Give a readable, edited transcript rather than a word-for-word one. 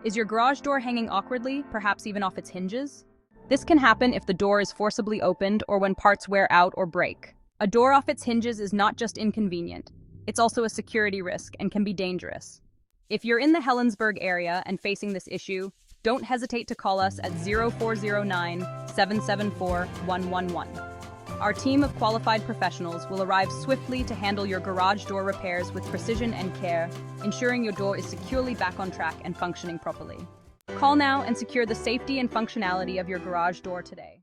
Is your garage door hanging awkwardly, perhaps even off its hinges? This can happen if the door is forcibly opened or when parts wear out or break. A door off its hinges is not just inconvenient, it's also a security risk and can be dangerous. If you're in the Helensburgh area and facing this issue, don't hesitate to call us at 0409-774-111. Our team of qualified professionals will arrive swiftly to handle your garage door repairs with precision and care, ensuring your door is securely back on track and functioning properly. Call now and secure the safety and functionality of your garage door today.